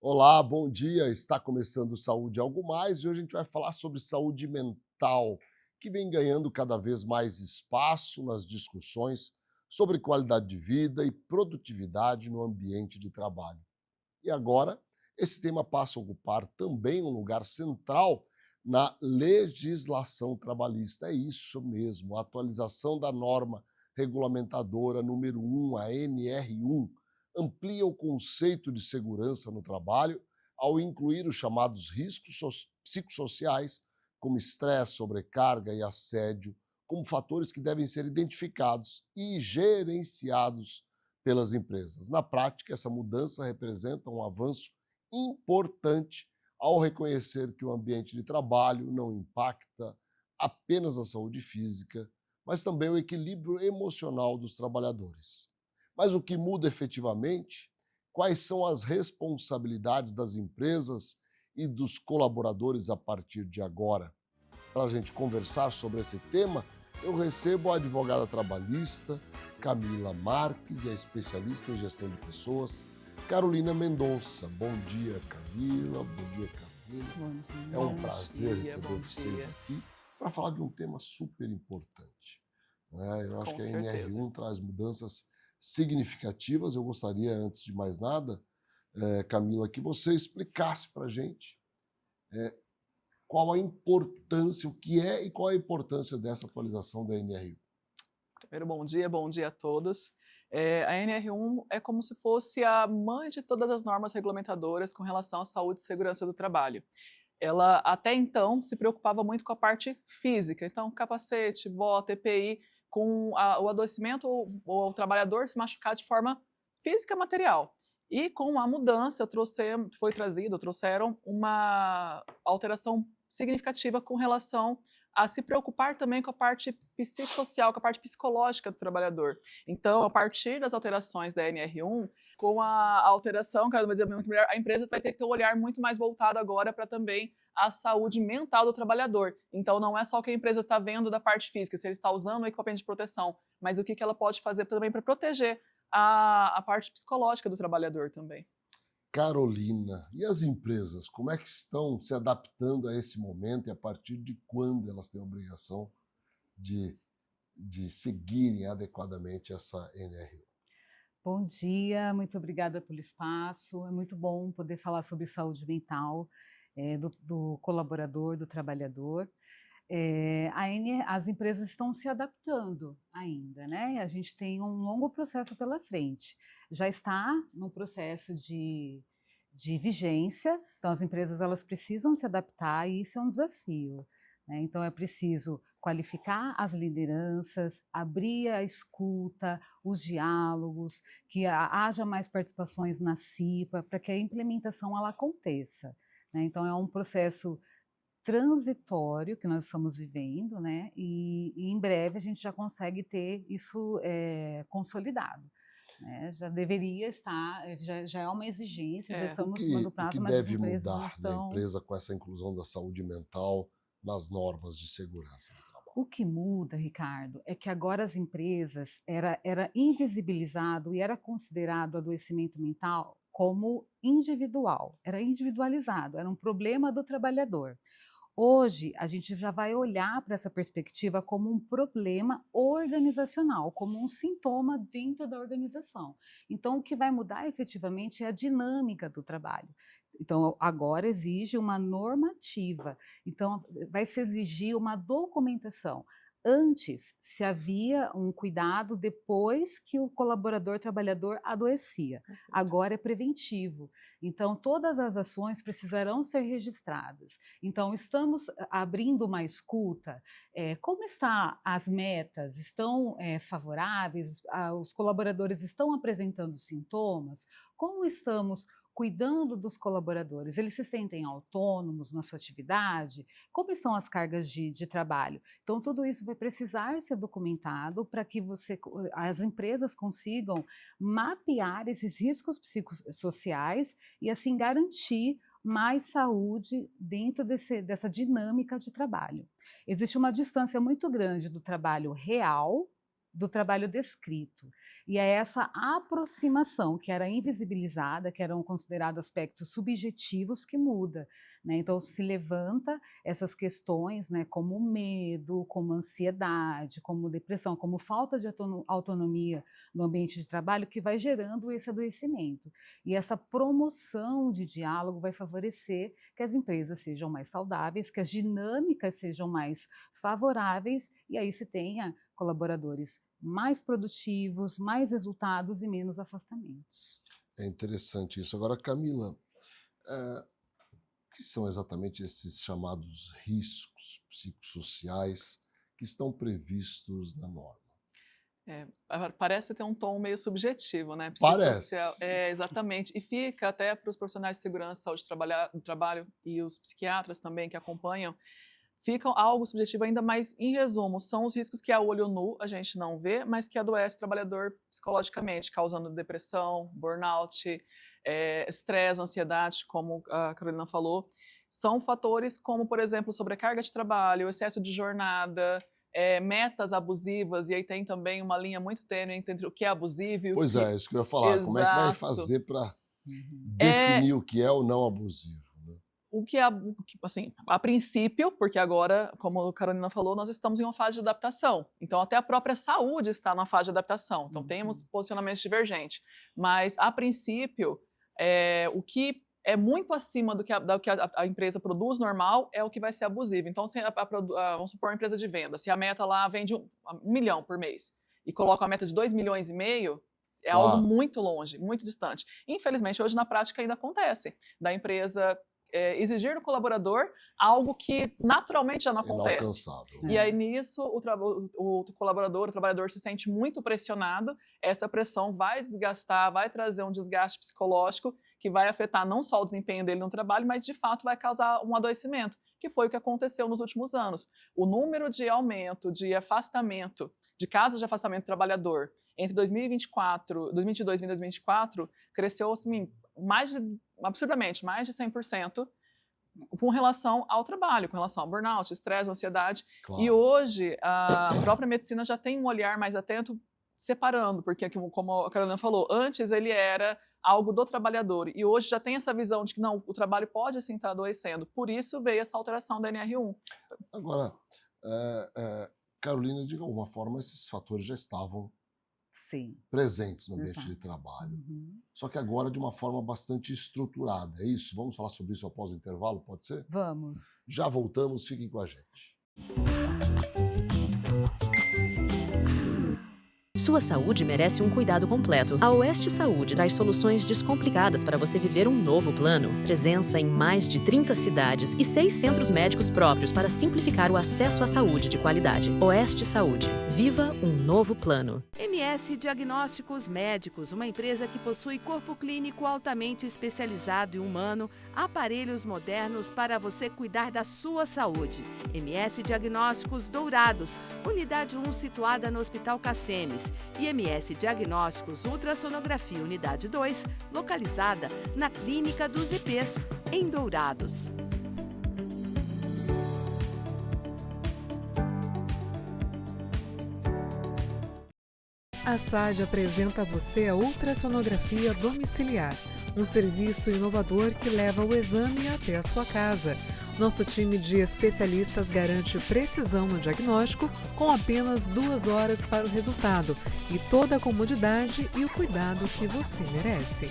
Olá, bom dia. Está começando Saúde Algo Mais e hoje a gente vai falar sobre saúde mental, que vem ganhando cada vez mais espaço nas discussões sobre qualidade de vida e produtividade no ambiente de trabalho. E agora, esse tema passa a ocupar também um lugar central na legislação trabalhista. É isso mesmo, a atualização da norma regulamentadora número 1, a NR1, amplia o conceito de segurança no trabalho ao incluir os chamados psicossociais, como estresse, sobrecarga e assédio, como fatores que devem ser identificados e gerenciados pelas empresas. Na prática, essa mudança representa um avanço importante ao reconhecer que o ambiente de trabalho não impacta apenas a saúde física, mas também o equilíbrio emocional dos trabalhadores. Mas o que muda efetivamente? Quais são as responsabilidades das empresas e dos colaboradores a partir de agora? Para a gente conversar sobre esse tema, eu recebo a advogada trabalhista Camila Marques e a especialista em gestão de pessoas, Carolina Mendonça. Bom dia, Camila. Bom dia, Carolina. Bom dia. É um Bom prazer dia, receber bom vocês dia. aqui para falar de um tema super importante, né? Eu acho Com que a certeza. NR1 traz mudanças significativas. Eu gostaria, antes de mais nada, Camila, que você explicasse para a gente qual a importância, o que é e qual a importância dessa atualização da NR1. Primeiro, bom dia a todos. A NR1 é como se fosse a mãe de todas as normas regulamentadoras com relação à saúde e segurança do trabalho. Ela, até então, se preocupava muito com a parte física, então capacete, bota, EPI, com o adoecimento ou o trabalhador se machucar de forma física material. E com a mudança, trouxeram uma alteração significativa com relação a se preocupar também com a parte psicossocial, com a parte psicológica do trabalhador. Então, a partir das alterações da NR1, com a alteração, quero dizer muito melhor, a empresa vai ter que ter um olhar muito mais voltado agora para também a saúde mental do trabalhador. Então, não é só o que a empresa está vendo da parte física, se ele está usando o equipamento de proteção, mas o que ela pode fazer também para proteger a parte psicológica do trabalhador também. Carolina, e as empresas, como é que estão se adaptando a esse momento e a partir de quando elas têm a obrigação de, de seguirem adequadamente essa NR? Bom dia, muito obrigada pelo espaço. É muito bom poder falar sobre saúde mental, do colaborador, do trabalhador. As empresas estão se adaptando ainda, né? A gente tem um longo processo pela frente. Já está no processo de vigência, então as empresas elas precisam se adaptar e isso é um desafio, né? Então é preciso qualificar as lideranças, abrir a escuta, os diálogos, que haja mais participações na CIPA, para que a implementação ela aconteça, né? Então é um processo transitório que nós estamos vivendo, né, e em breve a gente já consegue ter isso, consolidado, né, já deveria estar, já é uma exigência, já É, O estamos em cima do que, o que prazo, mas as deve empresas mudar na estão. empresa com essa inclusão da saúde mental nas normas de segurança do trabalho? O que muda, Ricardo, é que agora as empresas era invisibilizado e era considerado adoecimento mental como individual, era individualizado, era um problema do trabalhador. Hoje, a gente já vai olhar para essa perspectiva como um problema organizacional, como um sintoma dentro da organização. Então, o que vai mudar efetivamente é a dinâmica do trabalho. Então, agora exige uma normativa, então, vai se exigir uma documentação. Antes, se havia um cuidado depois que o colaborador trabalhador adoecia. Agora é preventivo. Então, todas as ações precisarão ser registradas. Então, estamos abrindo uma escuta. Como estão as metas? Estão favoráveis? Os colaboradores estão apresentando sintomas? Como estamos cuidando dos colaboradores? Eles se sentem autônomos na sua atividade? Como estão as cargas de trabalho? Então, tudo isso vai precisar ser documentado para que as empresas consigam mapear esses riscos psicossociais e, assim, garantir mais saúde dentro dessa dinâmica de trabalho. Existe uma distância muito grande do trabalho real do trabalho descrito. E é essa aproximação que era invisibilizada, que eram considerados aspectos subjetivos, que muda, né? Então se levanta essas questões, né, como medo, como ansiedade, como depressão, como falta de autonomia no ambiente de trabalho, que vai gerando esse adoecimento. E essa promoção de diálogo vai favorecer que as empresas sejam mais saudáveis, que as dinâmicas sejam mais favoráveis, e aí se tenha colaboradores mais produtivos, mais resultados e menos afastamentos. É interessante isso. Agora, Camila, o que são exatamente esses chamados riscos psicossociais que estão previstos na norma? Parece ter um tom meio subjetivo, né? Parece. Exatamente. E fica até para os profissionais de segurança, saúde do trabalho e os psiquiatras também que acompanham, ficam algo subjetivo ainda mais, em resumo, são os riscos que a olho nu a gente não vê, mas que adoece o trabalhador psicologicamente, causando depressão, burnout, estresse, ansiedade, como a Carolina falou. São fatores como, por exemplo, sobrecarga de trabalho, excesso de jornada, metas abusivas, e aí tem também uma linha muito tênue entre o que é abusivo e o Pois que... é, isso que eu ia falar. Exato. Como é que vai fazer para definir o que é ou não abusivo? O que é, assim, a princípio, porque agora, como a Carolina falou, nós estamos em uma fase de adaptação. Então, até a própria saúde está numa fase de adaptação. Então, temos posicionamentos divergentes. Mas, a princípio, o que é muito acima do que a empresa produz normal é o que vai ser abusivo. Então, vamos supor uma empresa de venda. Se a meta lá vende 1 milhão por mês e coloca uma meta de 2,5 milhões, é algo muito longe, muito distante. Infelizmente, hoje, na prática, ainda acontece. Da empresa... exigir do colaborador algo que naturalmente já não acontece. E aí, nisso, o colaborador, o trabalhador se sente muito pressionado, essa pressão vai desgastar, vai trazer um desgaste psicológico que vai afetar não só o desempenho dele no trabalho, mas, de fato, vai causar um adoecimento, que foi o que aconteceu nos últimos anos. O número de aumento, de afastamento, de casos de afastamento do trabalhador entre 2022 e 2024, cresceu, assim, absurdamente, mais de 100%, com relação ao trabalho, com relação ao burnout, estresse, ansiedade. Claro. E hoje, a própria medicina já tem um olhar mais atento, separando, porque, como a Carolina falou, antes ele era algo do trabalhador, e hoje já tem essa visão de que não, o trabalho pode sim estar adoecendo. Por isso veio essa alteração da NR1. Agora, Carolina, de alguma forma, esses fatores já estavam presentes no ambiente de trabalho. Só que agora de uma forma bastante estruturada. É isso? Vamos falar sobre isso após o intervalo, pode ser? Vamos. Já voltamos, fiquem com a gente. Sua saúde merece um cuidado completo. A Oeste Saúde traz soluções descomplicadas para você viver um novo plano. Presença em mais de 30 cidades e 6 centros médicos próprios para simplificar o acesso à saúde de qualidade. Oeste Saúde. Viva um novo plano. MS Diagnósticos Médicos, uma empresa que possui corpo clínico altamente especializado e humano, aparelhos modernos para você cuidar da sua saúde. MS Diagnósticos Dourados, unidade 1 situada no Hospital Cassemes. E MS Diagnósticos Ultrassonografia Unidade 2, localizada na Clínica dos IPs, em Dourados. A SAD apresenta a você a ultrassonografia domiciliar, um serviço inovador que leva o exame até a sua casa. Nosso time de especialistas garante precisão no diagnóstico com apenas 2 horas para o resultado e toda a comodidade e o cuidado que você merece.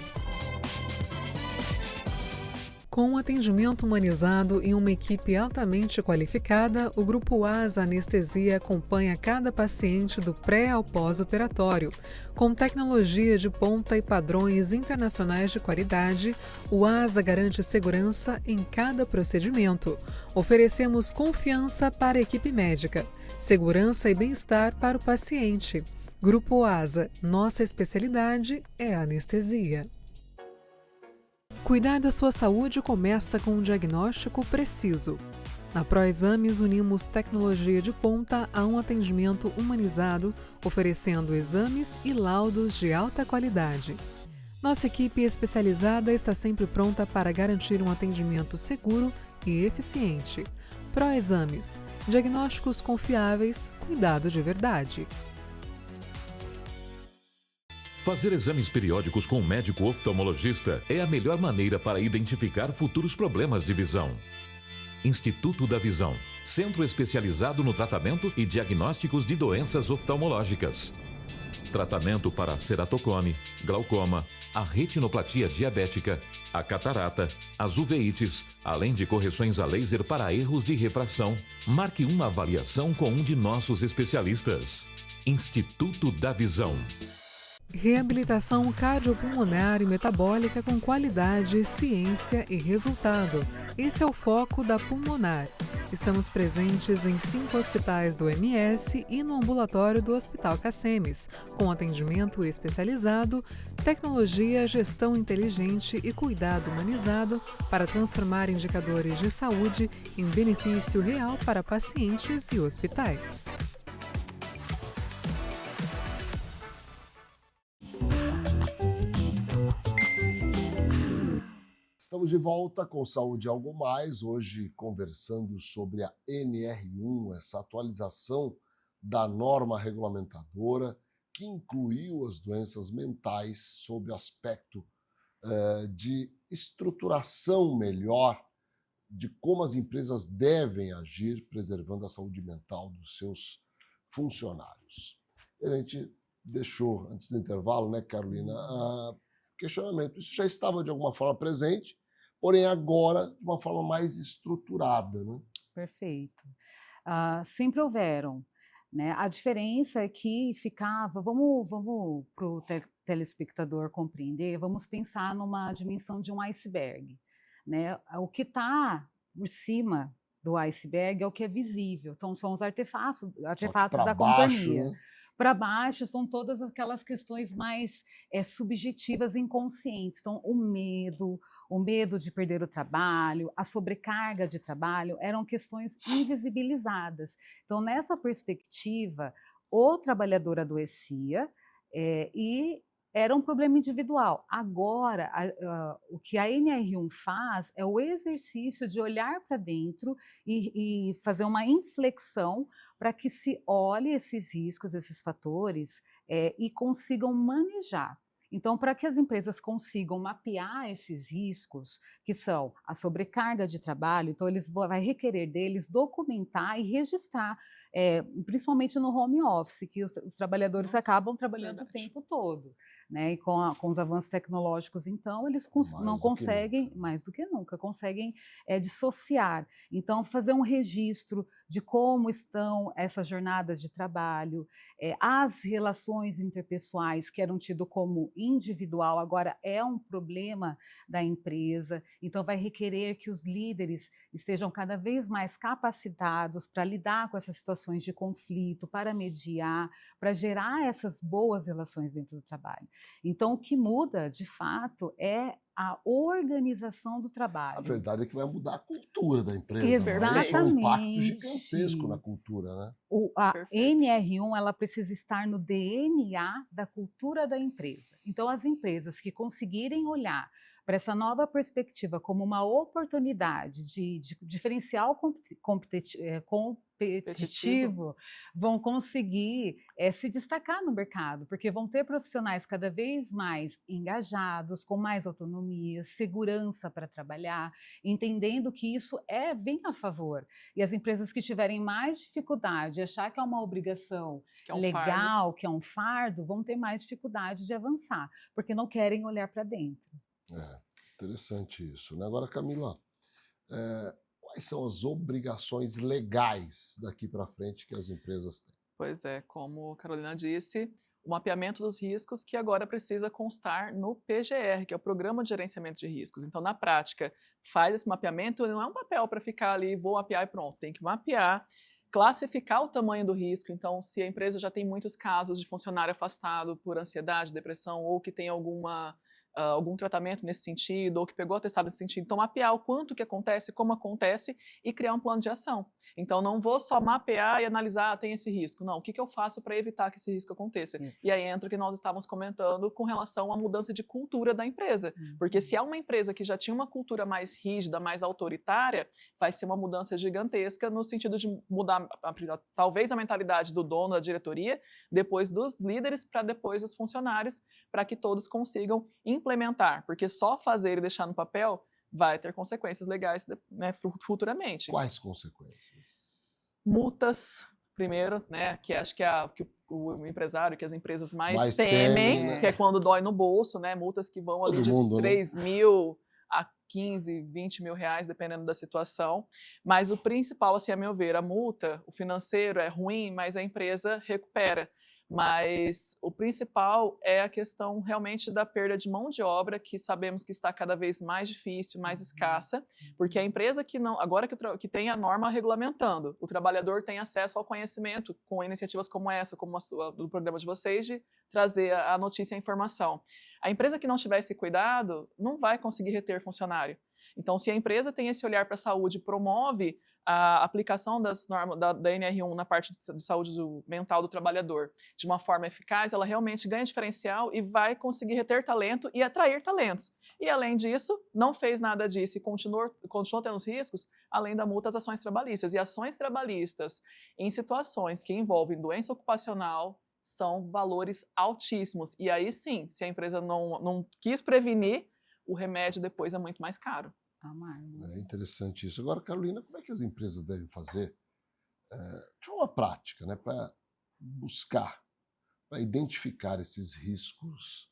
Com um atendimento humanizado e uma equipe altamente qualificada, o Grupo ASA Anestesia acompanha cada paciente do pré ao pós-operatório. Com tecnologia de ponta e padrões internacionais de qualidade, o ASA garante segurança em cada procedimento. Oferecemos confiança para a equipe médica, segurança e bem-estar para o paciente. Grupo ASA, nossa especialidade é a anestesia. Cuidar da sua saúde começa com um diagnóstico preciso. Na ProExames, unimos tecnologia de ponta a um atendimento humanizado, oferecendo exames e laudos de alta qualidade. Nossa equipe especializada está sempre pronta para garantir um atendimento seguro e eficiente. ProExames, diagnósticos confiáveis, cuidado de verdade. Fazer exames periódicos com um médico oftalmologista é a melhor maneira para identificar futuros problemas de visão. Instituto da Visão, centro especializado no tratamento e diagnósticos de doenças oftalmológicas. Tratamento para ceratocone, glaucoma, a retinoplatia diabética, a catarata, as uveites, além de correções a laser para erros de refração. Marque uma avaliação com um de nossos especialistas. Instituto da Visão. Reabilitação cardiopulmonar e metabólica com qualidade, ciência e resultado. Esse é o foco da Pulmonar. Estamos presentes em 5 hospitais do MS e no ambulatório do Hospital Cacemes, com atendimento especializado, tecnologia, gestão inteligente e cuidado humanizado para transformar indicadores de saúde em benefício real para pacientes e hospitais. Estamos de volta com Saúde Algo Mais, hoje conversando sobre a NR1, essa atualização da norma regulamentadora que incluiu as doenças mentais sob o aspecto de estruturação melhor de como as empresas devem agir preservando a saúde mental dos seus funcionários. A gente deixou, antes do intervalo, né, Carolina, questionamento. Isso já estava de alguma forma presente, porém agora de uma forma mais estruturada, né? Perfeito. Sempre houveram, né? A diferença é que ficava, vamos para o telespectador compreender, vamos pensar numa dimensão de um iceberg, né? O que está por cima do iceberg é o que é visível, então são os artefatos da companhia. Né? Para baixo são todas aquelas questões mais subjetivas e inconscientes. Então, o medo de perder o trabalho, a sobrecarga de trabalho, eram questões invisibilizadas. Então, nessa perspectiva, o trabalhador adoecia e era um problema individual. Agora, o que a NR1 faz é o exercício de olhar para dentro e fazer uma inflexão para que se olhe esses riscos, esses fatores e consigam manejar. Então, para que as empresas consigam mapear esses riscos, que são a sobrecarga de trabalho, então vai requerer deles documentar e registrar, principalmente no home office, que os trabalhadores acabam trabalhando o tempo todo, né? E com os avanços tecnológicos, então, eles não conseguem, mais do que nunca, conseguem dissociar. Então, fazer um registro de como estão essas jornadas de trabalho, as relações interpessoais que eram tidas como individual, agora é um problema da empresa, então vai requerer que os líderes estejam cada vez mais capacitados para lidar com essas situações de conflito, para mediar, para gerar essas boas relações dentro do trabalho. Então, o que muda, de fato, é a organização do trabalho. A verdade é que vai mudar a cultura da empresa. Exatamente. Isso é um impacto gigantesco na cultura, né? A NR1 ela precisa estar no DNA da cultura da empresa. Então, as empresas que conseguirem olhar para essa nova perspectiva como uma oportunidade de diferencial competitivo, vão conseguir se destacar no mercado, porque vão ter profissionais cada vez mais engajados, com mais autonomia, segurança para trabalhar, entendendo que isso vem a favor. E as empresas que tiverem mais dificuldade, achar que é uma obrigação legal, que é um fardo, vão ter mais dificuldade de avançar, porque não querem olhar para dentro. Interessante isso, né? Agora, Camila, quais são as obrigações legais daqui para frente que as empresas têm? Pois é, como a Carolina disse, o mapeamento dos riscos que agora precisa constar no PGR, que é o Programa de Gerenciamento de Riscos. Então, na prática, faz esse mapeamento, não é um papel para ficar ali, vou mapear e pronto. Tem que mapear, classificar o tamanho do risco. Então, se a empresa já tem muitos casos de funcionário afastado por ansiedade, depressão ou que tem alguma algum tratamento nesse sentido, ou que pegou atestado nesse sentido. Então, mapear o quanto que acontece, como acontece, e criar um plano de ação. Então, não vou só mapear e analisar, tem esse risco. Não, o que eu faço para evitar que esse risco aconteça? Isso. E aí entra o que nós estávamos comentando com relação à mudança de cultura da empresa. Porque se é uma empresa que já tinha uma cultura mais rígida, mais autoritária, vai ser uma mudança gigantesca no sentido de mudar, talvez, a mentalidade do dono, da diretoria, depois dos líderes, para depois dos funcionários, para que todos consigam implementar, porque só fazer e deixar no papel vai ter consequências legais, né, futuramente. Quais consequências? Multas, primeiro, né, que acho que que o empresário, que as empresas mais temem, temem, né? que é quando dói no bolso, né, multas que vão ali de 3 mil a 15, 20 mil reais, dependendo da situação. Mas o principal, assim, a meu ver, a multa, o financeiro é ruim, mas a empresa recupera. Mas o principal é a questão realmente da perda de mão de obra, que sabemos que está cada vez mais difícil, mais escassa, porque a empresa que não, agora que tem a norma regulamentando, o trabalhador tem acesso ao conhecimento com iniciativas como essa, como do programa de vocês, de trazer a notícia e a informação. A empresa que não tiver esse cuidado não vai conseguir reter funcionário. Então, se a empresa tem esse olhar para a saúde, promove a aplicação das normas da NR1 na parte de saúde mental do trabalhador de uma forma eficaz, ela realmente ganha diferencial e vai conseguir reter talento e atrair talentos. E, além disso, não fez nada disso e continuou tendo os riscos, além da multa, as ações trabalhistas. E ações trabalhistas em situações que envolvem doença ocupacional são valores altíssimos. E aí sim, se a empresa não quis prevenir, o remédio depois é muito mais caro. É interessante isso. Agora, Carolina, como é que as empresas devem fazer de uma prática, né, para buscar, para identificar esses riscos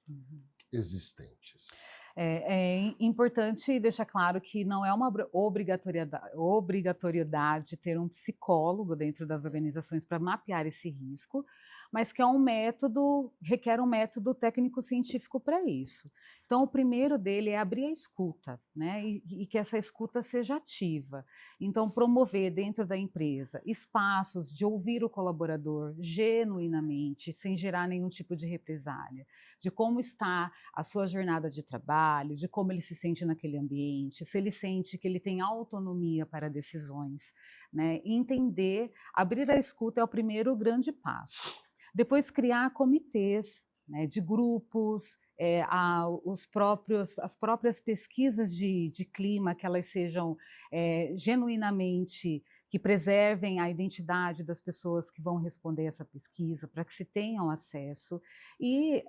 existentes? É importante deixar claro que não é uma obrigatoriedade ter um psicólogo dentro das organizações para mapear esse risco, mas que requer um método técnico-científico para isso. Então, o primeiro dele é abrir a escuta, né? E que essa escuta seja ativa. Então, promover dentro da empresa espaços de ouvir o colaborador genuinamente, sem gerar nenhum tipo de represália, de como está a sua jornada de trabalho, de como ele se sente naquele ambiente, se ele sente que ele tem autonomia para decisões, né? Entender, abrir a escuta é o primeiro grande passo. Depois, criar comitês, né, de grupos, as próprias pesquisas de clima, que elas sejam genuinamente, que preservem a identidade das pessoas que vão responder essa pesquisa, para que se tenham acesso, e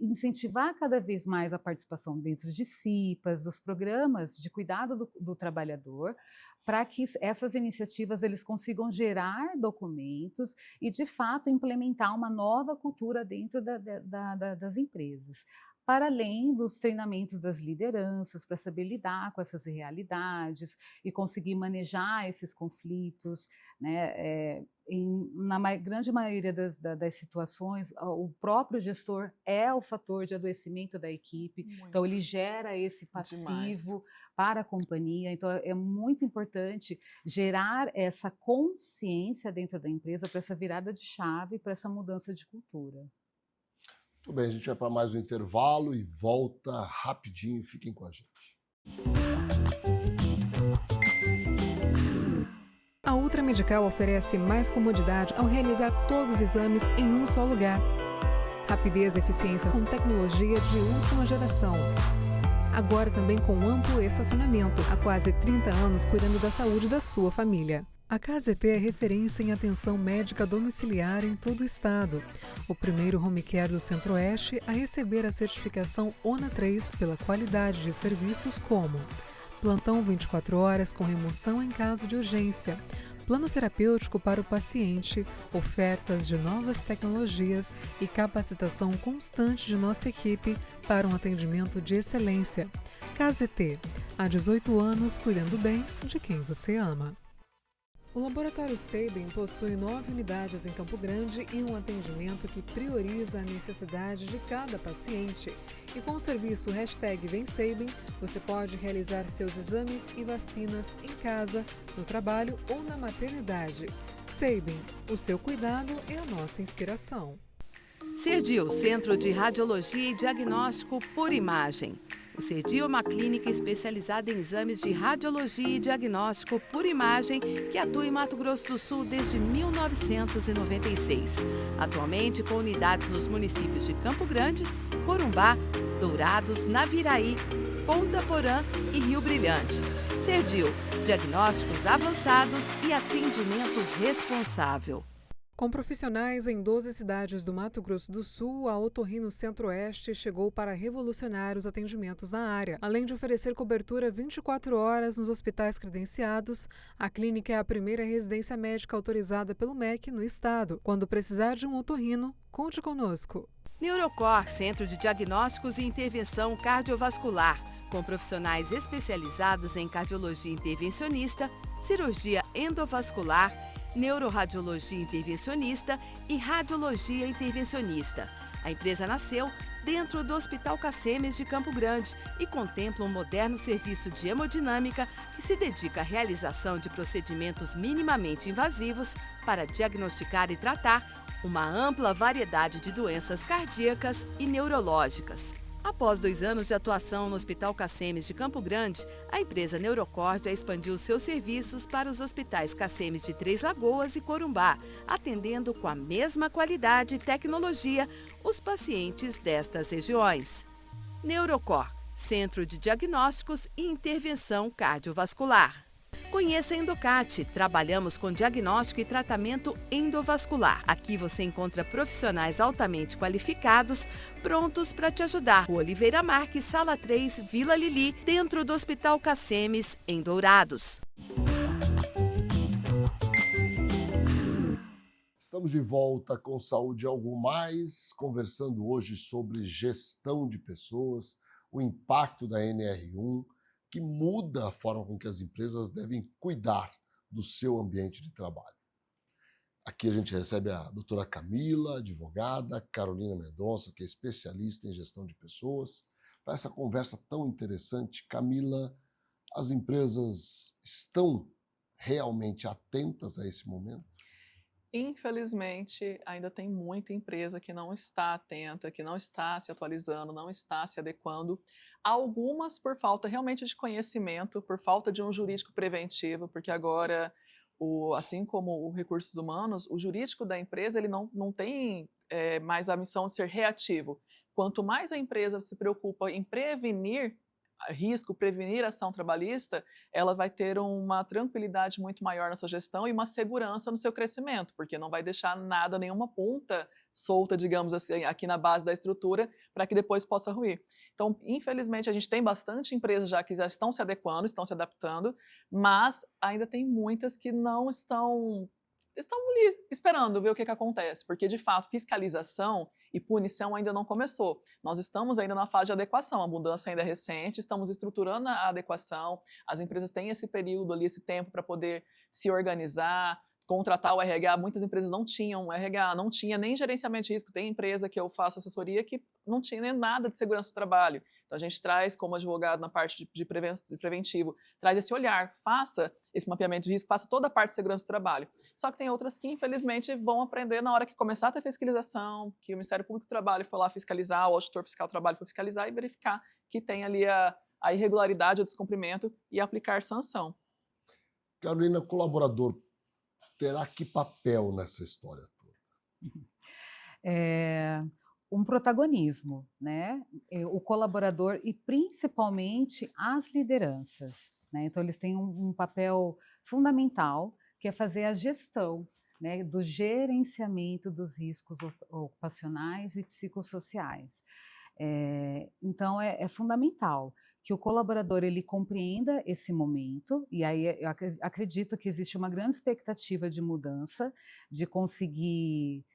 incentivar cada vez mais a participação dentro de CIPAs, dos programas de cuidado do trabalhador, para que essas iniciativas eles consigam gerar documentos e, de fato, implementar uma nova cultura dentro das empresas, para além dos treinamentos das lideranças, para saber lidar com essas realidades e conseguir manejar esses conflitos, né? Na grande maioria das situações, o próprio gestor é o fator de adoecimento da equipe, então ele gera esse passivo para a companhia. Então, é muito importante gerar essa consciência dentro da empresa para essa virada de chave, para essa mudança de cultura. Tudo bem, a gente vai para mais um intervalo e volta rapidinho. Fiquem com a gente. A Ultra Medical oferece mais comodidade ao realizar todos os exames em um só lugar. Rapidez e eficiência com tecnologia de última geração. Agora também com amplo estacionamento, há quase 30 anos cuidando da saúde da sua família. A KZT é referência em atenção médica domiciliar em todo o estado. O primeiro home care do Centro-Oeste a receber a certificação ONA 3 pela qualidade de serviços como plantão 24 horas com remoção em caso de urgência, plano terapêutico para o paciente, ofertas de novas tecnologias e capacitação constante de nossa equipe para um atendimento de excelência. KZT, há 18 anos cuidando bem de quem você ama. O Laboratório Sabin possui 9 unidades em Campo Grande e um atendimento que prioriza a necessidade de cada paciente. E com o serviço #VemSabin, você pode realizar seus exames e vacinas em casa, no trabalho ou na maternidade. Sabin, o seu cuidado é a nossa inspiração. Serdio, Centro de Radiologia e Diagnóstico por Imagem. O Serdio é uma clínica especializada em exames de radiologia e diagnóstico por imagem que atua em Mato Grosso do Sul desde 1996. Atualmente com unidades nos municípios de Campo Grande, Corumbá, Dourados, Naviraí, Ponta Porã e Rio Brilhante. Serdio, diagnósticos avançados e atendimento responsável. Com profissionais em 12 cidades do Mato Grosso do Sul, a Otorrino Centro-Oeste chegou para revolucionar os atendimentos na área. Além de oferecer cobertura 24 horas nos hospitais credenciados, a clínica é a primeira residência médica autorizada pelo MEC no estado. Quando precisar de um otorrino, conte conosco. Neurocor, Centro de Diagnósticos e Intervenção Cardiovascular, com profissionais especializados em cardiologia intervencionista, cirurgia endovascular, neuroradiologia intervencionista e radiologia intervencionista. A empresa nasceu dentro do Hospital Cacemes de Campo Grande e contempla um moderno serviço de hemodinâmica que se dedica à realização de procedimentos minimamente invasivos para diagnosticar e tratar uma ampla variedade de doenças cardíacas e neurológicas. Após 2 anos de atuação no Hospital Cacemes de Campo Grande, a empresa Neurocor já expandiu seus serviços para os hospitais Cacemes de Três Lagoas e Corumbá, atendendo com a mesma qualidade e tecnologia os pacientes destas regiões. Neurocor, Centro de Diagnósticos e Intervenção Cardiovascular. Conheça a Endocate. Trabalhamos com diagnóstico e tratamento endovascular. Aqui você encontra profissionais altamente qualificados, prontos para te ajudar. O Oliveira Marques, Sala 3, Vila Lili, dentro do Hospital Cacemes, em Dourados. Estamos de volta com Saúde Algo Mais, conversando hoje sobre gestão de pessoas, o impacto da NR1, que muda a forma com que as empresas devem cuidar do seu ambiente de trabalho. Aqui a gente recebe a doutora Camila, advogada, Carolina Mendonça, que é especialista em gestão de pessoas, para essa conversa tão interessante. Camila, as empresas estão realmente atentas a esse momento? Infelizmente, ainda tem muita empresa que não está atenta, que não está se atualizando, não está se adequando. Algumas por falta realmente de conhecimento, por falta de um jurídico preventivo, porque agora, assim como os recursos humanos, o jurídico da empresa ele não tem mais a missão de ser reativo. Quanto mais a empresa se preocupa em prevenir risco, prevenir ação trabalhista, ela vai ter uma tranquilidade muito maior na sua gestão e uma segurança no seu crescimento, porque não vai deixar nada, nenhuma ponta solta, digamos assim, aqui na base da estrutura, para que depois possa ruir. Então, infelizmente, a gente tem bastante empresas já que já estão se adequando, estão se adaptando, mas ainda tem muitas que não estão ali esperando ver o que acontece, porque, de fato, fiscalização e punição ainda não começou. Nós estamos ainda na fase de adequação, a mudança ainda é recente, estamos estruturando a adequação, as empresas têm esse período ali, esse tempo para poder se organizar, contratar o RH. Muitas empresas não tinham RH, não tinha nem gerenciamento de risco. Tem empresa que eu faço assessoria que não tinha nem nada de segurança do trabalho. Então a gente traz, como advogado na parte de preventivo, traz esse olhar, faça esse mapeamento de risco, faça toda a parte de segurança do trabalho. Só que tem outras que, infelizmente, vão aprender na hora que começar a ter fiscalização, que o Ministério Público do Trabalho for lá fiscalizar, o auditor fiscal do trabalho for fiscalizar e verificar que tem ali a irregularidade, o descumprimento e aplicar sanção. Carolina, colaborador terá que papel nessa história toda? Um protagonismo, né? O colaborador e principalmente as lideranças, né? Então eles têm um papel fundamental, que é fazer a gestão, né, do gerenciamento dos riscos ocupacionais e psicossociais. Então é fundamental que o colaborador ele compreenda esse momento, e aí eu acredito que existe uma grande expectativa de mudança, de conseguir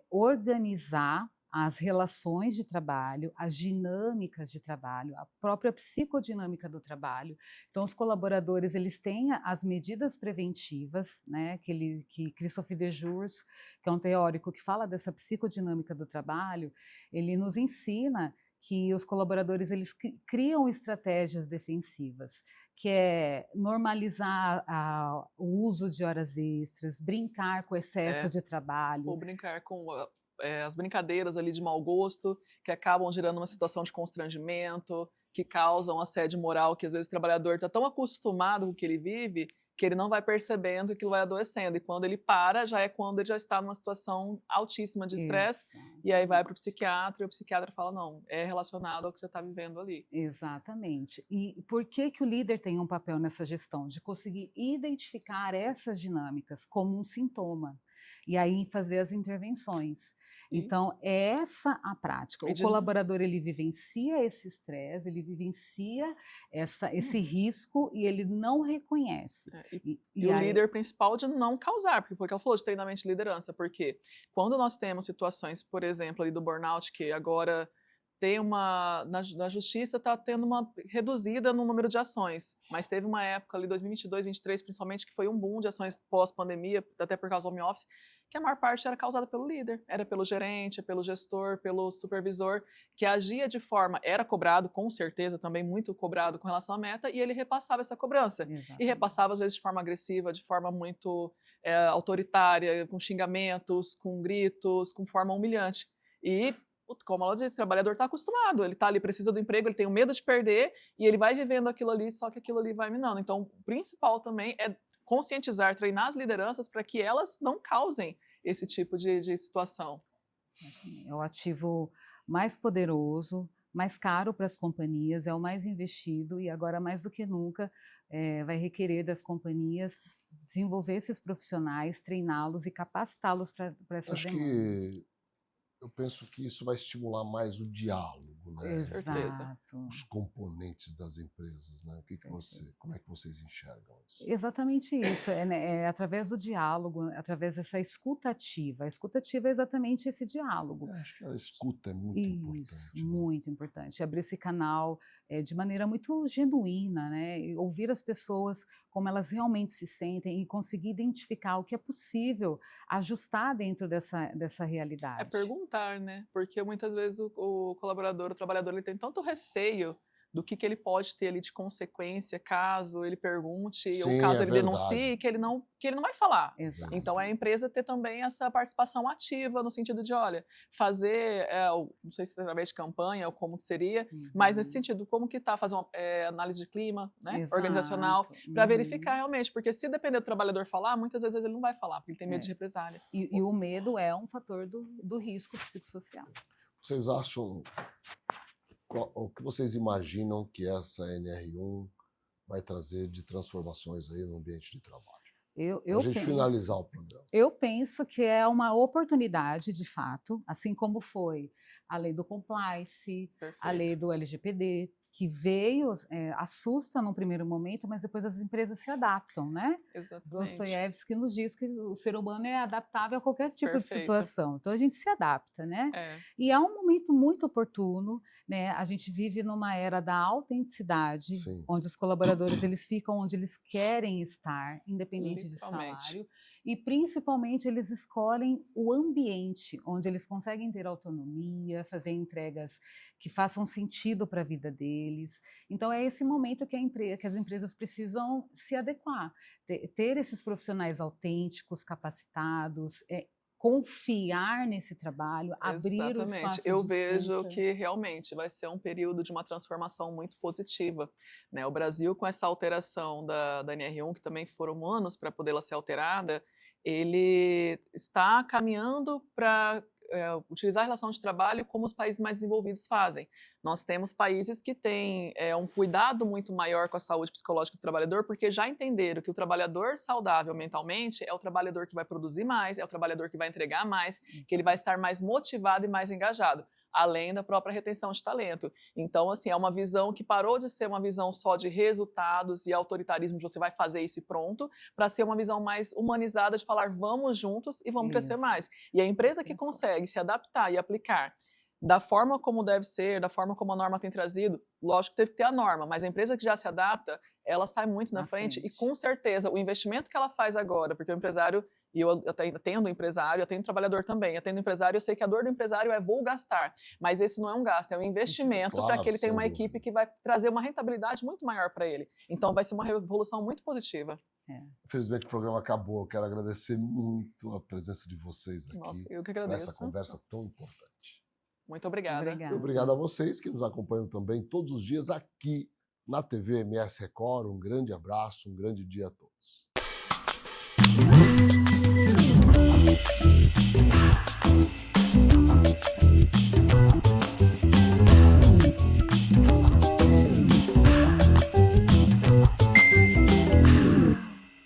organizar as relações de trabalho, as dinâmicas de trabalho, a própria psicodinâmica do trabalho. Então, os colaboradores eles têm as medidas preventivas, né, que Christophe Dejours, que é um teórico que fala dessa psicodinâmica do trabalho, ele nos ensina que os colaboradores eles criam estratégias defensivas, que é normalizar o uso de horas extras, brincar com o excesso de trabalho. Ou brincar com as brincadeiras ali de mau gosto, que acabam gerando uma situação de constrangimento, que causam assédio moral, que às vezes o trabalhador está tão acostumado com o que ele vive, que ele não vai percebendo que aquilo vai adoecendo. E quando ele para, já é quando ele já está numa situação altíssima de estresse, e aí vai para o psiquiatra, e o psiquiatra fala, não, é relacionado ao que você está vivendo ali. Exatamente. E por que que o líder tem um papel nessa gestão? De conseguir identificar essas dinâmicas como um sintoma, e aí fazer as intervenções. Então, é essa a prática. O colaborador, ele vivencia esse estresse, ele vivencia esse risco e ele não reconhece. E o líder principal de não causar, porque foi o que ela falou de treinamento de liderança, porque quando nós temos situações, por exemplo, ali do burnout, que agora tem na justiça está tendo uma reduzida no número de ações, mas teve uma época ali, 2022, 2023, principalmente, que foi um boom de ações pós-pandemia, até por causa do home office, que a maior parte era causada pelo líder, era pelo gerente, pelo gestor, pelo supervisor, que agia de forma, era cobrado, com certeza, também muito cobrado com relação à meta, e ele repassava essa cobrança. Exatamente. E repassava, às vezes, de forma agressiva, de forma muito autoritária, com xingamentos, com gritos, com forma humilhante. E, como ela disse, o trabalhador está acostumado, ele está ali, precisa do emprego, ele tem o medo de perder, e ele vai vivendo aquilo ali, só que aquilo ali vai minando. Então, o principal também é conscientizar, treinar as lideranças para que elas não causem esse tipo de situação. É o ativo mais poderoso, mais caro para as companhias, é o mais investido e agora mais do que nunca vai requerer das companhias desenvolver esses profissionais, treiná-los e capacitá-los para essas demandas. Eu penso que isso vai estimular mais o diálogo, né? Exato. Os componentes das empresas, né? Como é que vocês enxergam isso? Exatamente isso, através do diálogo, através dessa escuta ativa. A escuta ativa é exatamente esse diálogo. Acho que a escuta é muito importante. Isso, muito importante. Abrir esse canal de maneira muito genuína, né? E ouvir as pessoas como elas realmente se sentem e conseguir identificar o que é possível ajustar dentro dessa realidade. É perguntar, né? Porque muitas vezes o colaborador, o trabalhador, ele tem tanto receio do que ele pode ter ali de consequência caso ele pergunte, Sim, ou caso ele verdade. denuncie, que ele não vai falar. Exato. Então, é a empresa ter também essa participação ativa, no sentido de, olha, fazer, não sei se através de campanha ou como que seria, mas nesse sentido, como que está, fazer uma análise de clima, né, Exato. Organizacional, para verificar realmente, porque se depender do trabalhador falar, muitas vezes ele não vai falar, porque ele tem medo de represália. E o medo é um fator do risco psicossocial. Vocês acham... O que vocês imaginam que essa NR1 vai trazer de transformações aí no ambiente de trabalho? Para a gente finalizar o programa. Eu penso que é uma oportunidade, de fato, assim como foi a lei do compliance, a lei do LGPD, que veio, assusta num primeiro momento, mas depois as empresas se adaptam, né? Exatamente. Dostoiévski nos diz que o ser humano é adaptável a qualquer tipo de situação. Então a gente se adapta, né? E é um momento muito oportuno, né? A gente vive numa era da autenticidade, Sim. onde os colaboradores eles ficam onde eles querem estar, independente de salário. E, principalmente, eles escolhem o ambiente onde eles conseguem ter autonomia, fazer entregas que façam sentido para a vida deles. Então, é esse momento que as empresas precisam se adequar, ter esses profissionais autênticos, capacitados, confiar nesse trabalho, abrir o espaço de Eu vejo que realmente vai ser um período de uma transformação muito positiva, né? O Brasil, com essa alteração da NR1, que também foram anos para poder ela ser alterada, ele está caminhando para utilizar a relação de trabalho como os países mais desenvolvidos fazem. Nós temos países que têm um cuidado muito maior com a saúde psicológica do trabalhador, porque já entenderam que o trabalhador saudável mentalmente é o trabalhador que vai produzir mais, é o trabalhador que vai entregar mais, que ele vai estar mais motivado e mais engajado, além da própria retenção de talento. Então, assim, é uma visão que parou de ser uma visão só de resultados e autoritarismo, de você vai fazer isso e pronto, para ser uma visão mais humanizada de falar vamos juntos e vamos crescer mais. E a empresa que consegue se adaptar e aplicar da forma como deve ser, da forma como a norma tem trazido, lógico que teve que ter a norma, mas a empresa que já se adapta, ela sai muito na frente e com certeza o investimento que ela faz agora, porque o empresário, e eu atendo o empresário, atendo o trabalhador também, atendo o empresário, eu sei que a dor do empresário é vou gastar, mas esse não é um gasto, é um investimento para que ele tenha uma equipe que vai trazer uma rentabilidade muito maior para ele. Então vai ser uma revolução muito positiva. Infelizmente o programa acabou, eu quero agradecer muito a presença de vocês aqui. Nossa, eu que agradeço. Essa conversa tão importante. Muito obrigada. Obrigado a vocês que nos acompanham também todos os dias aqui na TV MS Record. Um grande abraço, um grande dia a todos.